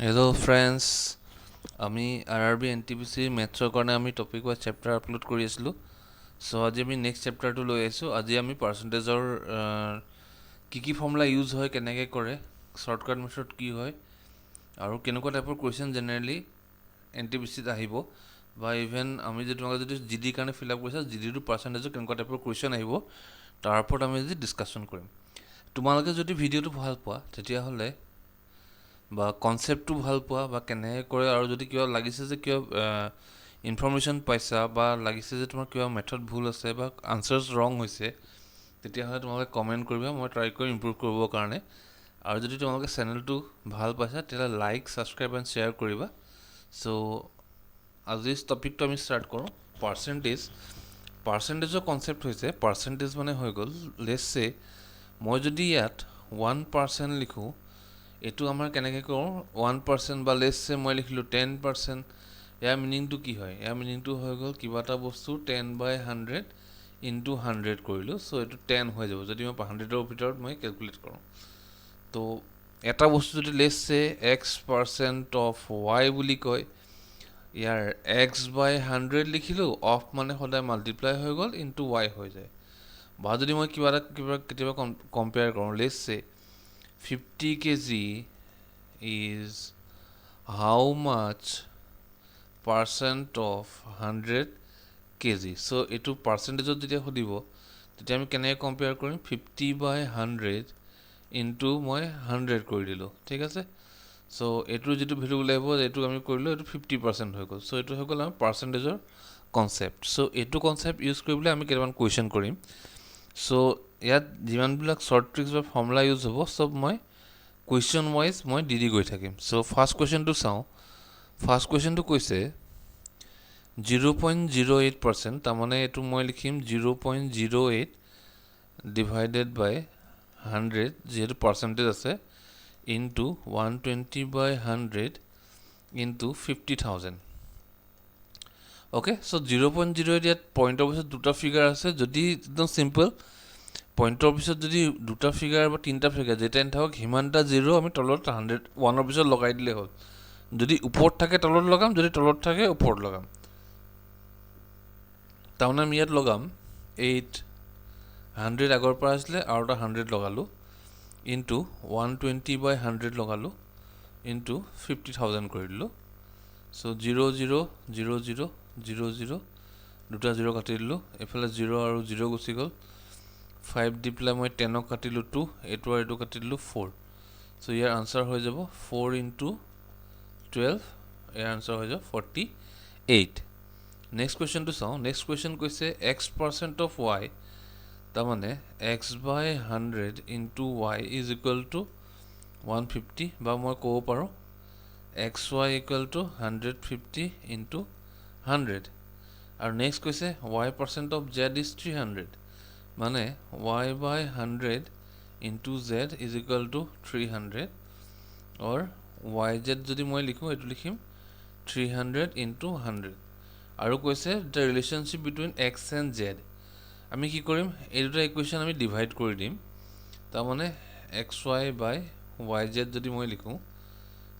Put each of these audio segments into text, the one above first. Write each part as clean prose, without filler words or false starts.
Hello friends, আমি RRB NTPC মেথছৰ কাৰণে আমি টপিক ৱাইজ চেপ্টাৰ আপলোড কৰি আছিলোঁ। চ' আজি আমি নেক্সট চেপ্টাৰটো লৈ আহিছোঁ। আজি আমি পাৰ্চেণ্টেজৰ কি ফৰ্মুলা ইউজ হয়, কেনেকৈ কৰে, শ্বৰ্টকাট মেথড কি হয়, আৰু কেনেকুৱা টাইপৰ কুৱেশ্যন জেনেৰেলি NTPCত আহিব, বা ইভেন আমি যদি তোমালোকে যদি GD কাৰণে ফিল আপ কৰিছা, GDটো পাৰ্চেণ্টেজৰ কেনেকুৱা টাইপৰ কুৱেশ্যন আহিব, তাৰ ওপৰত আমি আজি ডিছকাশ্যন কৰিম। তোমালোকে যদি ভিডিঅ'টো ভাল পোৱা তেতিয়াহ'লে বা কনচেপ্টটো ভাল পোৱা বা কেনেকৈ কৰে, আৰু যদি কিবা লাগিছে যে কিবা ইনফৰ্মেশ্যন পাইছা বা লাগিছে যে তোমাৰ কিবা মেথড ভুল আছে বা আনচাৰ্ছ ৰং হৈছে, তেতিয়াহ'লে তোমালোকে কমেণ্ট কৰিবা, মই ট্ৰাই কৰি ইম্প্ৰুভ কৰিবৰ কাৰণে। আৰু যদি তোমালোকে চেনেলটো ভাল পাইছা তেতিয়াহ'লে লাইক, ছাবস্ক্ৰাইব এণ্ড শ্বেয়াৰ কৰিবা। চ' আজিৰ টপিকটো আমি ষ্টাৰ্ট কৰোঁ। পাৰ্চেণ্টেজৰ কনচেপ্ট হৈছে, পাৰ্চেণ্টেজ মানে হৈ গ'ল, লেটছ চে মই যদি ইয়াত 1% লিখোঁ, এইটো আমাৰ কেনেকৈ কৰোঁ, 1% বা লেটছ চে মই লিখিলোঁ 10%। ইয়াৰ মিনিংটো কি হয়? ইয়াৰ মিনিংটো হৈ গ'ল কিবা এটা বস্তু 10/100 ইনটু 100 কৰিলোঁ, চ' এইটো 10 হৈ যাব যদি মই 100ৰ ভিতৰত মই কেলকুলেট কৰোঁ। তো এটা বস্তু যদি লেটছ চে X% অফ Y বুলি কয়, ইয়াৰ X/100 লিখিলোঁ, অফ মানে সদায় মাল্টিপ্লাই হৈ গ'ল, ইনটু Y হৈ যায়। বা যদি মই কেতিয়াবা কম্পেয়াৰ কৰোঁ, লেটছ চে 50 kg is how much percent of 100 kg. চ' এইটো পাৰ্চেণ্টেজত যেতিয়া সুধিব তেতিয়া আমি কেনেকৈ কম্পেয়াৰ কৰিম, 50/100 ইনটু মই 100 কৰি দিলোঁ, ঠিক আছে। চ' এইটোৰ যিটো ভেলু ওলাব, এইটো আমি কৰিলোঁ, এইটো 50% হৈ গ'ল। চ' এইটো হৈ গ'ল আমাৰ পাৰ্চেণ্টেজৰ কনচেপ্ট। চ' এইটো কনচেপ্ট ইউজ কৰিবলৈ আমি কেইটামান কুৱেশ্যন কৰিম। চ' ইয়াত যিমানবিলাক শ্বৰ্ট ট্ৰিক্স বা ফৰ্মুলা ইউজ হ'ব, চব মই কুৱেশ্যন ৱাইজ মই দি গৈ থাকিম। চ' ফাৰ্ষ্ট কুৱেশ্যনটো চাওঁ। ফাৰ্ষ্ট কুৱেশ্যনটো কৈছে 0.08%, তাৰমানে এইটো মই লিখিম 0.08 ডিভাইডেড বাই 100, যিহেতু পাৰ্চেণ্টেজ আছে, ইনটু 120/100 ইনটু 50,000। অ'কে, চ' 0.08 ইয়াত পইণ্টৰ পিছত দুটা ফিগাৰ আছে। যদি একদম চিম্পল, পইণ্টৰ পিছত যদি দুটা ফিগাৰ বা তিনিটা ফিগাৰ যেইটা নাথাকক, সিমানটা জিৰ' আমি তলত 101ৰ পিছত লগাই দিলেই হ'ল। যদি ওপৰত থাকে তলত লগাম, যদি তলত থাকে ওপৰত লগাম। তাৰমানে আমি ইয়াত লগাম 100 আগৰ পৰা আছিলে, আৰু এটা 100 লগালোঁ, ইনটু 120/100 লগালোঁ, ইনটু 50,000 কৰি দিলোঁ। চ' 0 0 0 0 0 0 দুটা 0 কাটি দিলোঁ, এইফালে 0 আৰু 0 গুচি গ'ল। 5 দি পেলাই মই 10ক কাটিলোঁ 2, এইটো আৰু এইটো কাটি দিলোঁ 4। চ' ইয়াৰ আনচাৰ হৈ যাব 4 ইনটু 12, ইয়াৰ আনচাৰ হৈ যাব 48। নেক্সট কুৱেশ্যনটো চাওঁ। নেক্সট কুৱেশ্যন কৈছে X% অফ Y, তাৰমানে X/100 into Y is equal two 150, বা মই ক'ব পাৰোঁ XY ইকুৱেল টু 150 ইনটু 100। আৰু নেক্সট কৈছে Y% অফ Z ইজ 300, মানে Y/100 into Z is equal to 300, or YZ যদি মই লিখোঁ, এইটো লিখিম 300 ইনটু 100। আৰু কৈছে the relationship between X and Z। আমি কি কৰিম, এই দুটা ইকুৱেশ্যন আমি ডিভাইড কৰি দিম। তাৰমানে XY/YZ যদি মই লিখোঁ,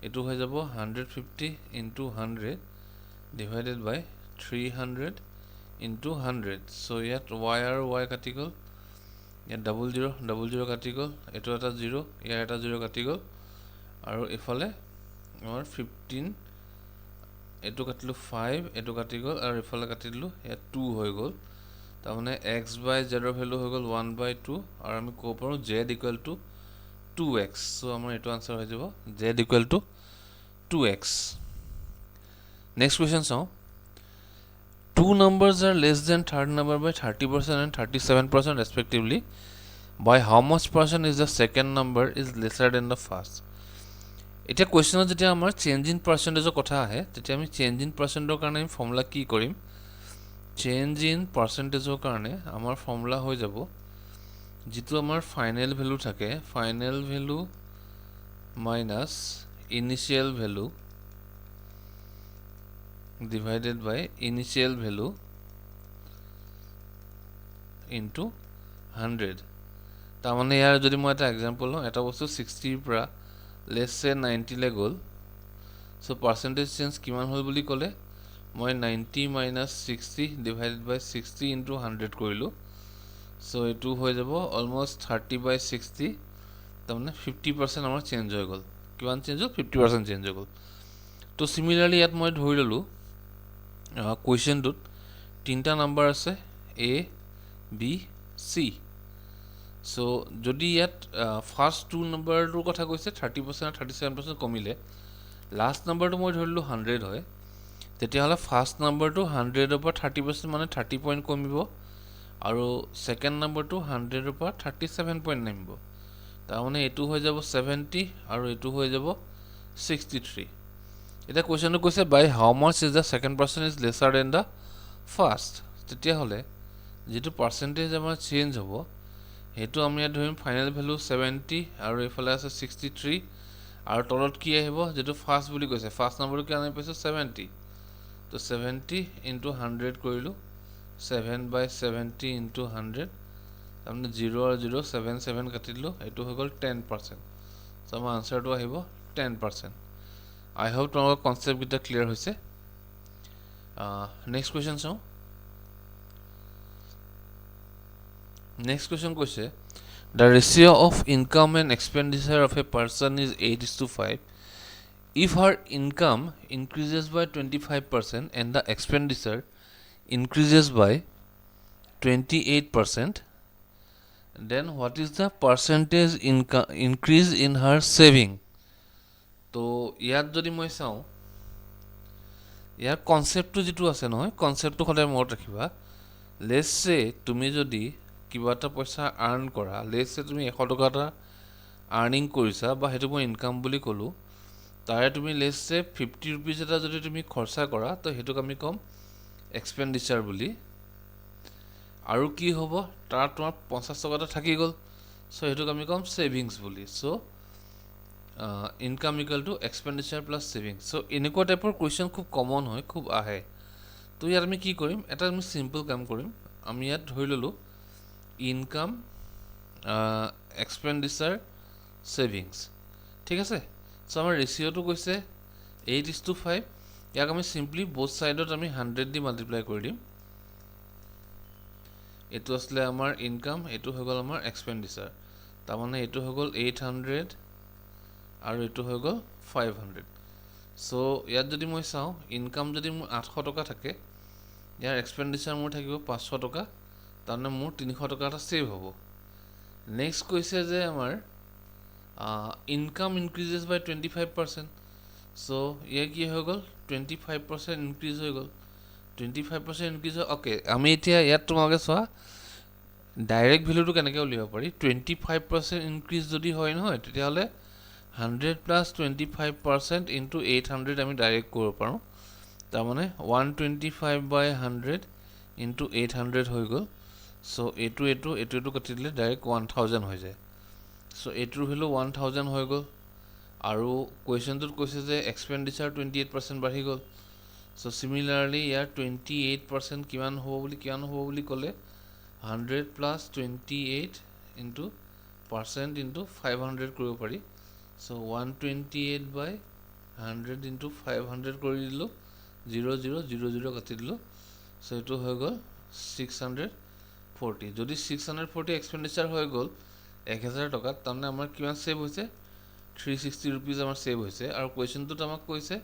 এইটো হৈ যাব 150 ইনটু 100 ডিভাইডেড বাই 300 ইনটু 100। চ' ইয়াত Y আৰু Y কাটি গ'ল, ইয়াত 0 কাটি গ'ল, এইটো এটা 0, ইয়াৰ এটা 0 কাটি গ'ল, আৰু এইফালে আমাৰ 15, এইটো কাটিলোঁ 5, এইটো কাটি গ'ল, আৰু এইফালে কাটি দিলোঁ, ইয়াত 2 হৈ গ'ল। তাৰমানে X/Z ভেলু হৈ গ'ল 1/2, আৰু আমি ক'ব পাৰোঁ Z ইকুৱেল টু 2x। চ' আমাৰ এইটো আনচাৰ হৈ যাব Z equal to 2x। Next question চাওঁ। 2 numbers are less than third number by 30% and 37% respectively. By how much percent is the second number is lesser than the first? এতিয়া কুৱেশ্যনত যেতিয়া আমাৰ change in পাৰ্চেণ্টেজৰ কথা আহে, তেতিয়া আমি চেঞ্জ ইন পাৰ্চেণ্টেজৰ কাৰণে আমি ফৰ্মুলা কি কৰিম? চেঞ্জ ইন পাৰ্চেণ্টেজৰ কাৰণে আমাৰ ফৰ্মুলা হৈ যাব, যিটো আমাৰ ফাইনেল ভেলু থাকে, final value minus initial value divided by initial value into 100। তাৰমানে ইয়াৰ যদি মই এটা এক্সাম্পল লওঁ, এটা বস্তু 60ৰ পৰা লেটছ চে 90লৈ গ'ল, সো পাৰ্চেণ্টেজ চেঞ্জ কিমান হ'ল বুলি ক'লে মই 90 মাইনাছ 60 ডিভাইডেড বাই 60 ইনটু 100 কৰিলোঁ সো এইটো হৈ যাব অলমোষ্ট 30/60 তাৰমানে 50% আমাৰ চেঞ্জ হৈ গ'ল কিমান চেঞ্জ হ'ল 50% চেঞ্জ হৈ গ'ল তো সিমিলাৰলি ইয়াত মই ধৰি ল'লোঁ কুৱেশ্যনটোত তিনিটা নাম্বাৰ আছে A B C সো যদি ইয়াত ফাৰ্ষ্ট টু নাম্বাৰটোৰ কথা কৈছে 30% আৰু 37% কমিলে লাষ্ট নাম্বাৰটো মই ধৰিলোঁ 100 হয় তেতিয়াহ'লে ফাৰ্ষ্ট নাম্বাৰটো 100ৰ পৰা 30% মানে 30 পইণ্ট কমিব আৰু ছেকেণ্ড নাম্বাৰটো 100ৰ পৰা 37 পইণ্ট নামিব তাৰমানে এইটো হৈ যাব 70 আৰু এইটো হৈ যাব 63 এটা কুৱেশ্যনটো কৈছে by how much is the second person is lesser than the first তেতিয়াহ'লে যিটো পাৰ্চেণ্টেজ আমাৰ চেঞ্জ হ'ব সেইটো আমি ইয়াত ধৰিম ফাইনেল ভেলু 70 আৰু এইফালে আছে 63 আৰু তলত কি আহিব যেটো ফাৰ্ষ্ট বুলি কৈছে ফাৰ্ষ্ট নম্বৰটো কি আমি পাইছো 70 তো 70 ইনটু 100 কৰিলো 7/70 ইনটু 100 তাৰমানে 0 আৰু 0 7 কাটিলো এইটো হৈ গ'ল 10% সো আমাৰ আনসাৰটো আহিব 10% আই হোপ তোমালোকৰ কনসেপ্ট গিটা ক্লিয়াৰ হৈছে নেক্সট কোৱেশ্চন চাও নেক্সট কোৱেশ্চন কৈছে The ratio of income and expenditure of a person is 8:5. If her income increases by 25% and the expenditure increases by 28%, then what is the percentage increase in her saving? তো ইয়াত যদি মই চাওঁ ইয়াৰ কনসেপ্টটো যেটো আছে নহয় কনসেপ্টটো সদায় মনত ৰাখিবা লেটস সে তুমি যদি কিবা এটা পইচা আৰ্ন কৰা লেটস সে তুমি 100 টকা এটা আৰ্নিং কৰিছা বা হেতু মই ইনকাম বুলি কলো তাৰে তুমি লেটস সে 50 रुपीस এটা যদি তুমি খৰচা কৰা তো হেতুক আমি কম এক্সপেন্ডিচাৰ বুলি আৰু কি হ'ব তাৰ তোমাৰ 50 টকা এটা থাকি গ'ল সো হেতুক আমি কম সেভিংস বুলি so income equal to expenditure plus savings so এনেকুৱা টাইপৰ কোৱেশ্চন খুব কমন হয় খুব আহে তো ইয়াত আমি কি কৰিম এটা আমি সিম্পল কাম কৰিম আমি ইয়াত ধৰি ললো ইনকাম এক্সপেন্ডিচাৰ সেভিংস ঠিক আছে সো আমাৰ ৰেশিওটো কৈছে 8:5 ইয়াক আমি সিম্পলি বোথ সাইডত আমি 100 দি মাল্টিপ্লাই কৰি দিম এটো আসলে আমাৰ ইনকাম এটো হৈ গ'ল আমাৰ এক্সপেন্ডিচাৰ তাৰ মানে এটো হৈ গ'ল 800 আৰু এটো হৈ গ'ল 500 সো ইয়াত যদি মই চাও ইনকাম যদি মোৰ 800 টকা থাকে ইয়াৰ এক্সপেন্ডিচাৰ মোৰ থাকিব 500 টকা তাৰনে মোৰ 300 টকা এটা সেভ হ'ব নেক্সট কৈছে যে আমাৰ ইনকাম ইনক্ৰিজেস বাই 25% সো ইয়া কি হৈ গ'ল 25% ইনক্ৰিজ হৈ গ'ল 25% ইনক্ৰিজ ওকে আমি এতিয়া ইয়াত তোমাকে চোৱা ডাইৰেক্ট ভ্যালুটো কেনেকৈ উলিয়াব পাৰি 25% ইনক্ৰিজ যদি হয় নহয় তেতিয়াহলে 100 plus 25% into 800 আমি ডাইৰেক্ট কৰিব পাৰো তাৰ মানে 125/100 into 800 হৈ গ'ল সো এটো কাটি দিলে ডাইৰেক্ট 1000 হৈ যায় সো এটোৰ ভ্যালু 1000 হৈ গ'ল আৰু কোৱেশ্চনটোত কৈছে যে এক্সপেন্ডিচাৰ 28% বাঢ়ি গ'ল সো সিমিলাৰলি ইয়াৰ 28% কিমান হ'ব বুলি ক'লে 100 plus 28 into percent into 500 কৰিব পাৰি So 128/100 into 500 কৰি দিলো 0000 কাটি দিলো সো এটো হৈ গ'ল 640 যদি 640 এক্সপেন্ডিচাৰ হৈ গ'ল 1000 টকা তাৰমানে আমাৰ কিমান সেভ হৈছে 360 rupees আমাৰ সেভ হৈছে আৰু কোৱেশ্চনটোত আমাক কৈছে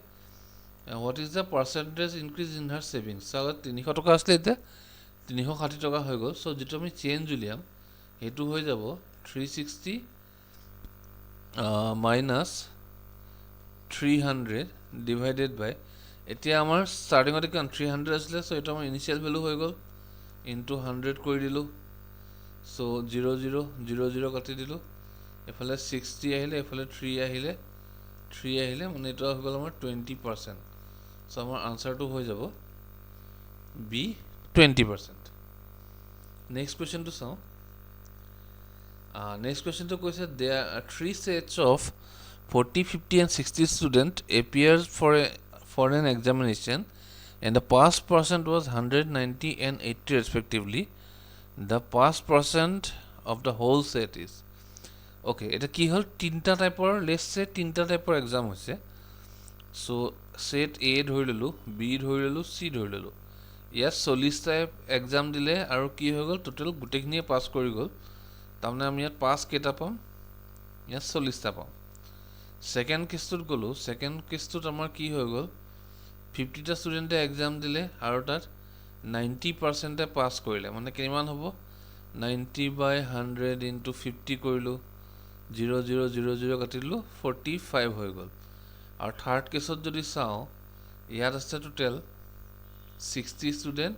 what is the percentage increase in her savings so 300 টকা আসলে এটা 360 টকা হৈ গ'ল সো যেটো আমি চেঞ্জ উলিয়াম হেতু হৈ যাব 360 minus 300 divided by এতিয়া আমাৰ স্টাৰ্টিংতে কিমান 300 আছিল সো এটা আমাৰ ইনিশিয়াল ভ্যালু হৈ গ'ল into 100 কৰি দিলো সো 0000 কাটি দিলো এফালে 60 আহিলে এফালে 3 আহিলে মানে এটা হৈ গ'ল আমাৰ 20% সো আমাৰ আনসাৰটো হৈ যাব B 20% নেক্সট কোৱেশ্চনটো চাও next question to question there are three sets of 40 50 and 60 student appears for an examination and the pass percent was 190 and 80 respectively the pass percent of the whole set is okay eta ki hol tinta type or let's say tinta type or exam hoise so set A ধৰি ললোঁ, B ধৰি ললোঁ, C ধৰি ললোঁ। ইয়াত 40টাই exam দিলে আৰু কি হৈ গ'ল, টোটেল গোটেইখিনিয়ে পাছ কৰি গ'ল। তাৰমানে আমি ইয়াত পাছ কেইটা পাম, ইয়াত 40টা পাম। ছেকেণ্ড কেছটোত গ'লোঁ, ছেকেণ্ড কেছটোত আমাৰ কি হৈ গ'ল, 50টা ষ্টুডেণ্টে এক্সাম দিলে আৰু তাত 90% পাছ কৰিলে। মানে কিমান হ'ব, 90/100 ইনটু 50 কৰিলোঁ, 0 0 0 0 কাটি দিলোঁ, 45 হৈ গ'ল। আৰু থাৰ্ড কেছত যদি চাওঁ, ইয়াত আছে টোটেল 60 ষ্টুডেণ্ট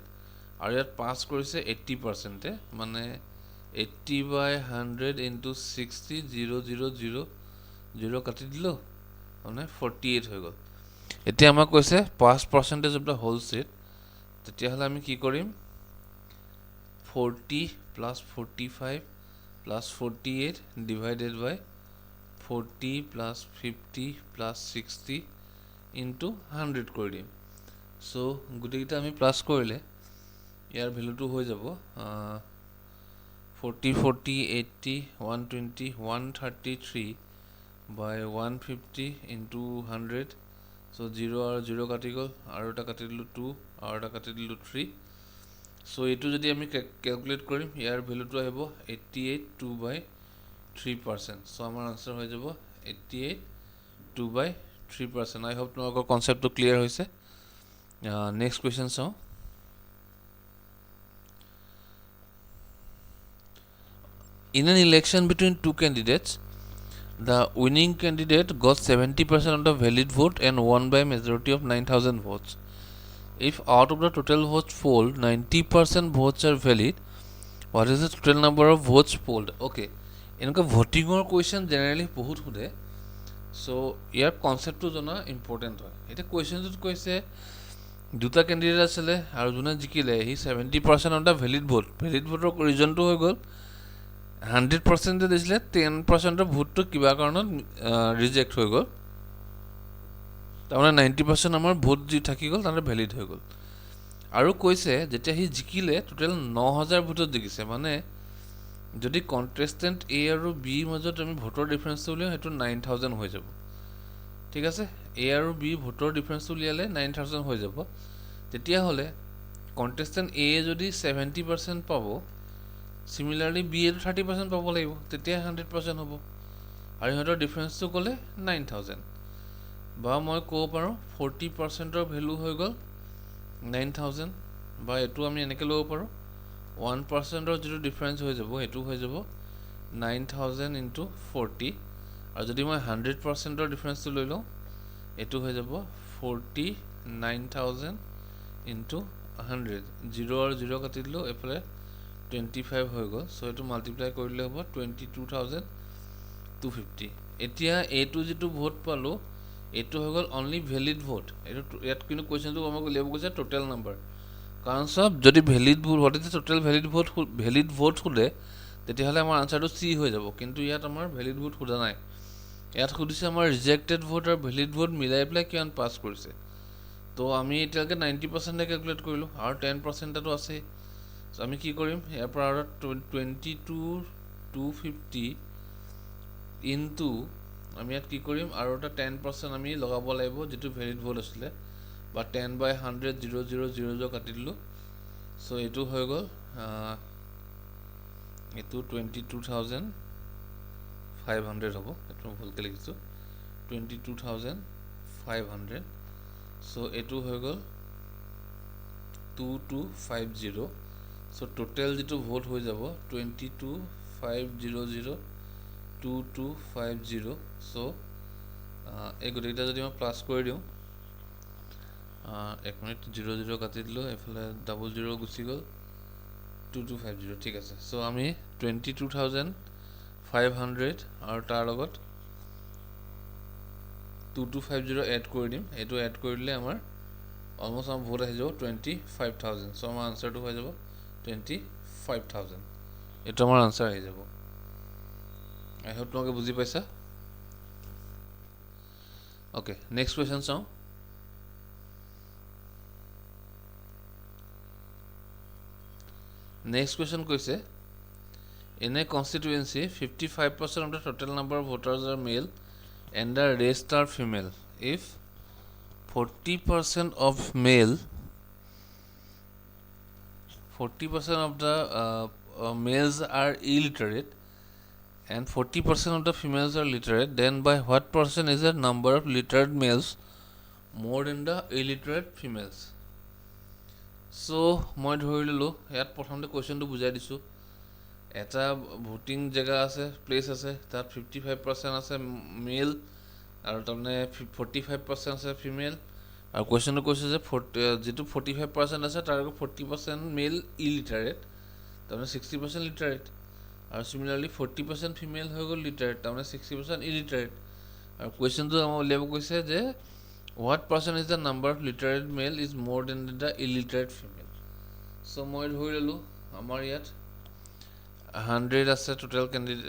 আৰু ইয়াত পাছ কৰিছে 80%, মানে 80/100 ইনটু 60, 0 0 0 0 কাটি দিলোঁ, মানে 48 হৈ গ'ল। এতিয়া আমাক কৈছে pass percentage of the whole set. তেতিয়াহ'লে আমি কি কৰিম, 40 + 45 + 48 ডিভাইডেড বাই 40 + 50 + 60 ইনটু 100 কৰি দিম। চ' গোটেইকেইটা আমি প্লাছ কৰিলে ইয়াৰ ভেলুটো হৈ যাব 40 40 80 120 133/150 ইনটু 100। চ' 0 আৰু 0 কাটি গ'ল, আৰু এটা কাটি দিলোঁ 2, আৰু এটা কাটি দিলোঁ 3। চ' এইটো যদি আমি কেলকুলেট কৰিম, ইয়াৰ ভেলুটো আহিব 88 2/3%। চ' আমাৰ আনচাৰ হৈ যাব 88 2/3%। আই হোপ তোমালোকৰ কনচেপ্টটো ক্লিয়াৰ হৈছে। নেক্সট কুৱেশ্যন চাওঁ। In an election between two candidates, the winning candidate got 70% of the valid vote and won by a majority of 9,000 votes. If out of the total votes polled, 90% votes are valid, what is the total number of votes polled? Okay, এনেকুৱা ভোটিঙৰ question generally বহুত সোধে। চ' ইয়াৰ কনচেপ্টটো জনা important হয়। এতিয়া কুৱেশ্যনটোত কৈছে দুটা candidate আছিলে আৰু যোনে জিকিলে সি 70% of the valid vote. Valid ভোটৰ ৰিজনটো হৈ গ'ল 100% দিছিলে, 10% ভোটটো কিবা কাৰণত ৰিজেক্ট হৈ গ'ল। তাৰমানে 90% আমাৰ ভোট যি থাকি গ'ল তাৰমানে ভেলিড হৈ গ'ল। আৰু কৈছে যেতিয়া সি জিকিলে টোটেল 9,000 ভোটত জিকিছে। মানে যদি কণ্টেষ্টেণ্ট এ আৰু বিৰ মাজত আমি ভোটৰ ডিফাৰেঞ্চটো উলিয়াওঁ, সেইটো 9,000 হৈ যাব। ঠিক আছে, এ আৰু বি ভোটৰ ডিফাৰেঞ্চটো উলিয়ালে 9,000 হৈ যাব। তেতিয়াহ'লে কণ্টেষ্টেণ্ট এ যদি 70% পাব, চিমিলাৰলি বি এটো 30% পাব লাগিব, তেতিয়া 100% হ'ব। আৰু সিহঁতৰ ডিফাৰেঞ্চটো ক'লে 9,000। বা মই ক'ব পাৰোঁ 40%ৰ ভেলু হৈ গ'ল 9,000। বা এইটো আমি এনেকৈ ল'ব পাৰোঁ, 1%ৰ যিটো ডিফাৰেঞ্চ হৈ যাব সেইটো হৈ যাব 9,000 ইনটু 40। আৰু যদি মই 100%ৰ ডিফাৰেঞ্চটো লৈ লওঁ, এইটো হৈ যাব 49,000 ইনটু 100। 0 আৰু 0 কাটি দিলোঁ, এইফালে 25 হৈ গ'ল। চ' এইটো মাল্টিপ্লাই কৰিলে হ'ব 22,250। এতিয়া এইটো যিটো ভোট পালোঁ, এইটো হৈ গ'ল অনলি ভেলিড ভোট। এইটো ইয়াত কিন্তু কুৱেশ্যনটো আমাক উলিয়াব গৈছে টোটেল নাম্বাৰ। কাৰণ চব যদি ভেলিড ভোট হোৱাতে টোটেল ভেলিড ভোট সোধে, তেতিয়াহ'লে আমাৰ আনচাৰটো চি হৈ যাব। কিন্তু ইয়াত আমাৰ ভেলিড ভোট সোধা নাই, ইয়াত সুধিছে আমাৰ ৰিজেক্টেড ভোট আৰু ভেলিড ভোট মিলাই পেলাই কিমান পাছ কৰিছে। তো আমি এতিয়ালৈকে 90% কেলকুলেট কৰিলোঁ আৰু 10% এটাতো আছেই। চ' আমি কি কৰিম, ইয়াৰ পৰা আৰু 22,250 ইনটু আমি ইয়াত কি কৰিম, আৰু এটা 10% আমি লগাব লাগিব যিটো ভেলিড ভোট আছিলে, বা 10/100 0 0 0 0 কাটি দিলোঁ। চ' এইটো হৈ গ'ল এইটো 22,500 হ'ব। এইটো ভালকৈ লিখিছোঁ, 22,500। চ' এইটো হৈ গ'ল 2250। চ' টোটেল যিটো ভোট হৈ যাব 22,500 2250। চ' এই গোটেইকেইটা যদি মই প্লাছ কৰি দিওঁ, 1 মিনিট, 0 0 কাটি দিলোঁ, এইফালে 00 গুচি গ'ল, 2250। ঠিক আছে। চ' আমি 22,500 আৰু তাৰ লগত 2250 এড কৰি দিম। এইটো এড কৰি দিলে আমাৰ অলমষ্ট আমাৰ ভোট আহি যাব 25,000। চ' আমাৰ আনচাৰটো হৈ যাব 25,000। এইটো আমাৰ আনচাৰ আহি যাব। আই হোপ তোমালোকে বুজি পাইছা। অ'কে, নেক্সট কুৱেশ্যন চাওঁ। নেক্সট কুৱেশ্যন কৈছে, in a constituency 55% of the total number of voters are male and the rest are female. If 40% of male, 40% of the males are illiterate and 40% of the females are literate, then by what percent is the number of literate males more than the illiterate females? So মই ধৰি ললো ইয়াত প্ৰথমতে কোৱেশ্চনটো বুজাই দিছো এটা voting জেগা আছে প্লেস আছে তাত 55% আছে মেল আৰু তাৰমানে 45% আছে ফিমেল আৰু কোৱেশ্চনটো কৈছে যে যেটো 45% আছে তাৰ 40% মেল ইলিটাৰেট তাৰমানে 60% লিটাৰেট আৰু সিমিলাৰলি 40% ফিমেল হৈ গ'ল লিটাৰেট তাৰমানে 60% ইলিটাৰেট আৰু কোৱেশ্চনটো আমাৰ উলিয়াব কৈছে যে what percent is the number of literate male is more than the illiterate female? So মই ধৰি ললো আমাৰ ইয়াত 100 আছে টোটাল ক্যান্ডিডেট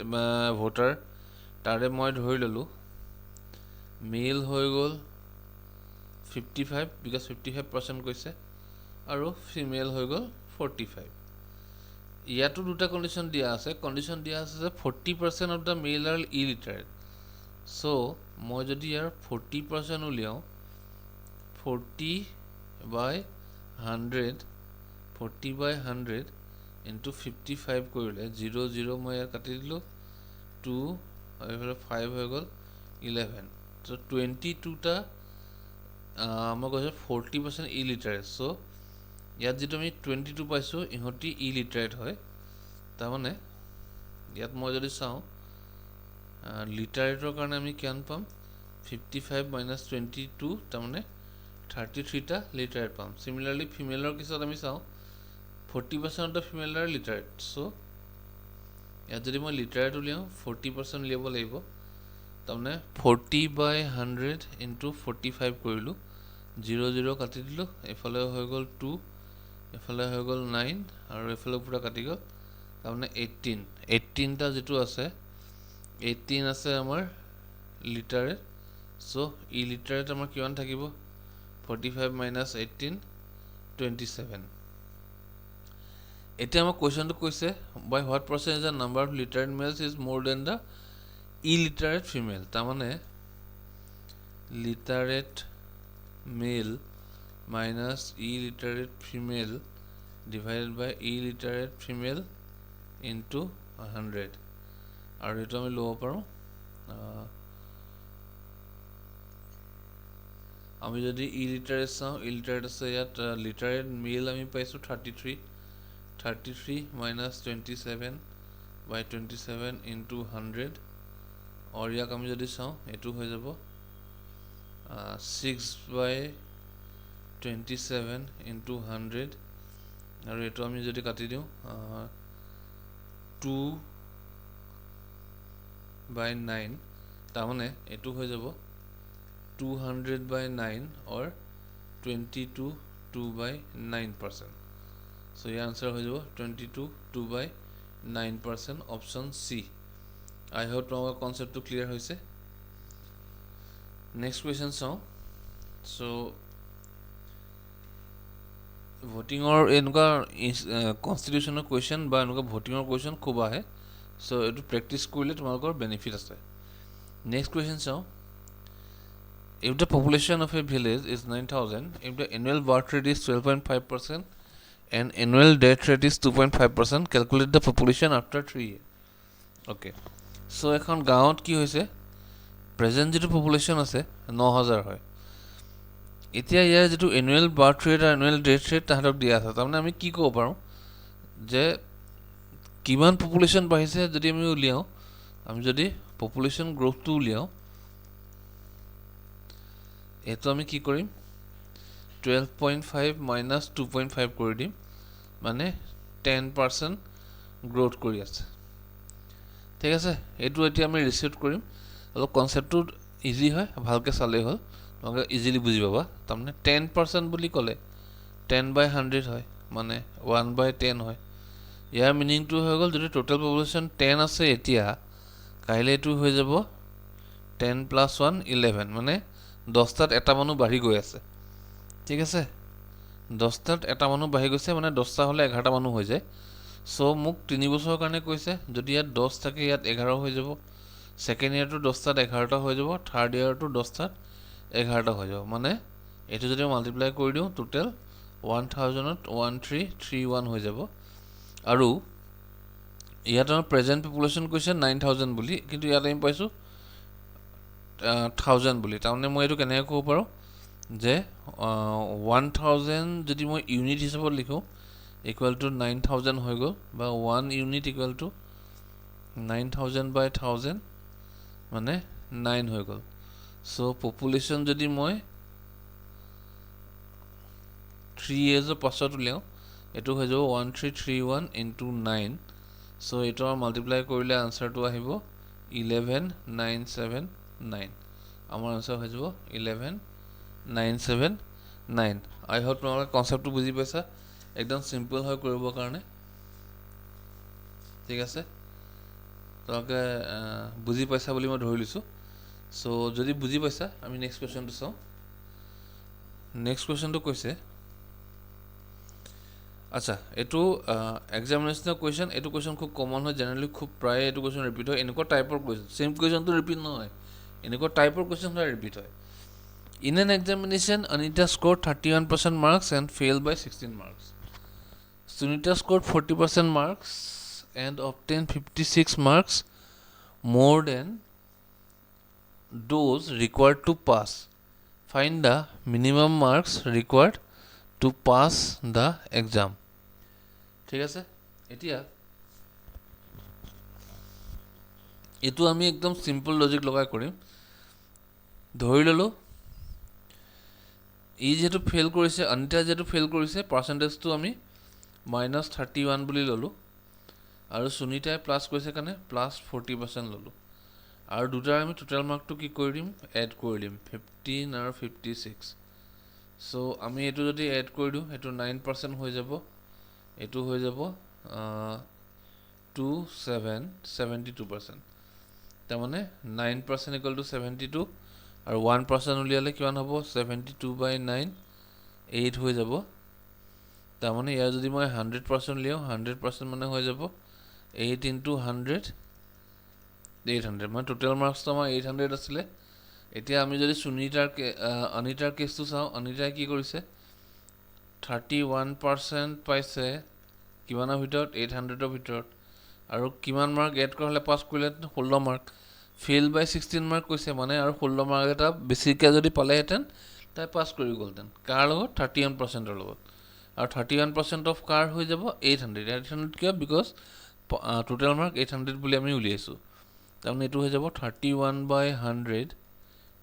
ভোটাৰ তাৰে মই ধৰি ললো মেল হৈ গ'ল 55 because 55% কৈছে আৰু ফিমেল হৈ গ'ল 45 ইয়াতো দুটা কন্ডিশন দিয়া আছে যে 40% of the male are illiterate so মই যদি ইয়াৰ 40% উলিয়াও 40 by 100 into 55 কৰিলে 0 মই ইয়াৰ কাটি দিলো 2 আৰু 5 হৈ গ'ল 11 so 22 টা মই কৈছো 40% illiterate so ইয়াত যেটো আমি 22 পাইছো ইহতি illiterate হয় তাৰ মানে ইয়াত মই যদি চাও লিটাৰেটৰ কাৰণে আমি কিমান পাম 55 minus 22 তাৰ মানে 33 টা লিটাৰেট পাম সিমিলাৰলি ফিমেলৰ কেছত আমি চাও 40% of the female are literate so ইয়াত যদি মই লিটাৰেট উলিয়াও 40% লিয়াব লাগিব তাৰমানে 40 by 100 into 45 কৰিলো 0 কাটি দিলো এফালে হৈ গ'ল 2 এফালে হৈ গ'ল 9 আৰু এফালে পুৰা কাটি গ'ল তাৰমানে 18 টা যেটো আছে 18 আছে আমাৰ লিটাৰেট so ইলিটাৰেট আমাৰ কিমান থাকিব 45 minus 18 27 এটা আমাৰ কোৱেশ্চনটো কৈছে by what percent is the number of literate males is more than the illiterate female তাৰ মানে literate male minus illiterate female divided by illiterate female into 100 আৰু এটা আমি লব পাৰো আমি যদি illiterate চাও illiterate আছে ইয়াত literate male আমি পাইছো 33 minus 27 by 27 into 100 और ইয়াক আমি যদি চাও এটো হৈ যাব 6 by 27 into 100 আৰু এটো আমি যদি কাটি দিও 2 by 9 তাৰ মানে এটো হৈ যাব 200 by 9 or 2 by 9% so your answer হৈ যাব 2 by 9% option C I hope our concept to clear হৈছে next question so voting or এনেকুৱা constitutional question বা এনেকুৱা voting or question খুব আহে so এটো practice কৰিলে তোমালোকৰ benefit আছে next question if the population of a village is 9000 if the annual birth rate is 12.5% and annual death rate is 2.5% calculate the population after 3 years okay so এখন গাঁৱত কি হৈছে প্ৰেজেন্ট যেটো population আছে 9000 হয় এতিয়া ইয়াৰ যেটো annual birth rate আৰু annual death rate তাহাতক দিয়া আছে তাৰমানে আমি কি ক'ব পাৰো যে কিমান পপুলেশন বাঢ়িছে যদি আমি উলিয়াও আমি যদি পপুলেশন গ্ৰোথ টো উলিয়াও এটো আমি কি কৰিম 12.5 minus 2.5 কৰি দিম মানে 10% গ্ৰোথ কৰি আছে ঠিক আছে এটো এতিয়া আমি ৰিসেট কৰিম অলপ কনসেপ্টটো ইজি হয় ভালকে চালে হল তোমাক ইজিলি বুজি পাবা তাৰমানে 10% বুলি ক'লে 10 by 100 হয় মানে 1 by 10 হয় ইয়াৰ মিনিং টো হৈ গল যদি টোটাল পপুলেশন 10 আছে এতিয়া কাইলে এটো হৈ যাব 10 plus 1 11 মানে 10 টাত এটা মানুহ বাঢ়ি গৈ আছে ঠিক আছে 10 টাত এটা মানুহ বাঢ়ি গৈছে মানে 10 টা হলে 11 টা মানুহ হৈ যায় সো মোক 3 বছৰৰ কাৰণে কৈছে যদি ইয়াত 10 থাকে ইয়াত 11 হৈ যাব সেকেন্ড ইয়াৰ টু 10 টাত 11 টা হৈ যাব থাৰ্ড ইয়াৰ টু 10 টাত 11 টা হৈ যাব মানে এইটো যদি মাল্টিপ্লাই কৰি দিওঁ টোটেল 1000ত 1331 হৈ যাব আৰু ইয়াত আমাৰ প্ৰেজেণ্ট পপুলেশ্যন কৈছে 9000 বুলি কিন্তু ইয়াত আমি পাইছোঁ 1000 বুলি তাৰমানে মই এইটো কেনেকৈ ক'ব পাৰোঁ যে 1000 যদি মই ইউনিট হিচাপত লিখোঁ ইকুৱেল টু 9000 হৈ গ'ল বা 1 ইউনিট ইকুৱেল টু 9000 বাই 1000 মানে 9 হৈ গ'ল চ' পপুলেশ্যন যদি মই 3 yearsৰ পাছত উলিয়াওঁ এইটো হৈ যাব 1331 ইনটু 9 চ' এইটো মাল্টিপ্লাই কৰিলে আনচাৰটো আহিব 11979 আমাৰ আনচাৰ হৈ যাব 11979 আই হোপ তোমালোকে কনচেপ্টটো বুজি পাইছা একদম চিম্পল হয় কৰিবৰ কাৰণে ঠিক আছে তোমালোকে বুজি পাইছা বুলি মই ধৰি লৈছোঁ চ' যদি বুজি পাইছা আমি নেক্সট কুৱেশ্যনটো চাওঁ নেক্সট কুৱেশ্যনটো কৈছে আচ্ছা এইটো এক্সামিনেশ্যনৰ কুৱেশ্যন এইটো কুৱেশ্যন খুব কমন হয় জেনেৰেলি খুব প্ৰায় এইটো কুৱেশ্যন ৰিপিট হয় এনেকুৱা টাইপৰ কুৱেশ্যন চেম কুৱেশ্যনটো ৰিপিট নহয় এনেকুৱা টাইপৰ কুৱেশ্যন সদায় ৰিপিট হয় in an examination Anita score 31% marks and failed by 16 marks Sunita scored 40% marks and obtained 56 marks more than those required to pass find the minimum marks required to pass the exam ঠিক আছে এতিয়া এইটো আমি একদম simple logic লগাই কৰিম ধৰি ললো ই যেটো ফেল কৰিছে অনিতা যেটো ফেল কৰিছে পাৰ্সেন্টেজটো আমি -31 বুলি ললো আৰু সুনিতাই প্লাস কৰিছে কাৰণে +40% ললো আৰু দুটাৰ আমি টোটাল মাৰ্কটো কি কৰি দিম এড কৰি দিম 15 আৰু 56 সো আমি এটো যদি এড কৰি দিও এটো 9% হৈ যাব এটো হৈ যাব 72% তাৰ মানে 9% ইকুৱেল টু 72 আৰু 1% উলিয়ালে কিমান হ'ব 72/9 8 হৈ যাব তাৰ মানে ইয়াৰ যদি মই 100% লিও 100% মানে হৈ যাব 8 into 100 800 মানে টোটাল মাৰ্কস তো আমাৰ 800 আছিল এতিয়া আমি যদি সুনিতাৰ অনিতাৰ কেছটো চাও অনিতাই কি কৰিছে 31% পাইছে কিমানৰ ভিতৰত 800ৰ ভিতৰত আৰু কিমান মাৰ্ক এড কৰা হলে পাস কৰিলে 16 মাৰ্ক ফেল বাই 16 মাৰ্ক কৈছে মানে আৰু 16 মাৰ্ক এটা বেছিকৈ যদি পালেহেতেন তাই পাস কৰি গলতেন কাৰ লগত 31%ৰ লগত আৰু 31% অফ কাৰ হৈ যাব 800 কিয় বিকজ টোটাল মাৰ্ক 800 বুলি আমি উলিয়াইছো তাৰমানে এটো হৈ যাব 31/100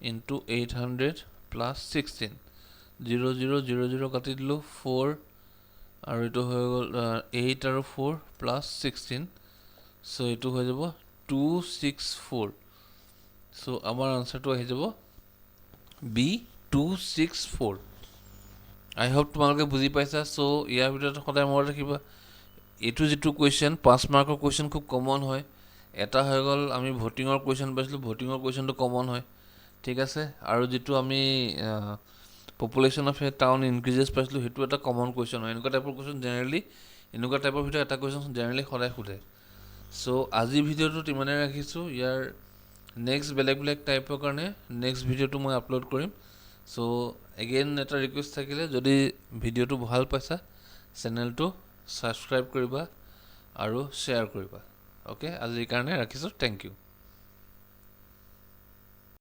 into 800 plus 16 0 0 0 0 কাটি দিলো 4 আৰু এটো হৈ গল 8 আৰু 4 plus 16 সো এটো হৈ যাব 264 সো আমাৰ আনসাৰটো আহি যাব B 264 আই হোপ তোমালোকে বুজি পাইছা সো ইয়াৰ ভিতৰত সদায় মনত ৰাখিবা এটো যেটো কোৱেশ্চন 5 মাৰ্কৰ কোৱেশ্চন খুব কমন হয় এটা হৈ গল আমি ভোটিংৰ কোৱেশ্চন পাইছিলো ভোটিংৰ কোৱেশ্চনটো কমন হয় ঠিক আছে আৰু যেটো আমি পপুলেশন অফ এ টাউন ইনক্ৰিজেস পাইছিলো হেতু এটা কমন কোৱেশ্চন হয় এনেকুৱা টাইপৰ কোৱেশ্চন জেনাৰেলি এনেকুৱা টাইপৰ ভিতৰত এটা কোৱেশ্চন জেনাৰেলি সদায় খুদে সো আজি ভিডিওটো তিমানে ৰাখিছো ইয়াৰ নেক্সট বেলেগ টাইপৰ কাৰণে নেক্সট ভিডিওটো মই আপলোড কৰিম সো এগেইন এটা ৰিকুৱেষ্ট থাকিলে যদি ভিডিওটো ভাল পাইছা চেনেলটো সাবস্ক্ৰাইব কৰিবা আৰু শেয়াৰ কৰিবা ওকে আজিৰ কাৰণে ৰাখিছো থ্যাংক ইউ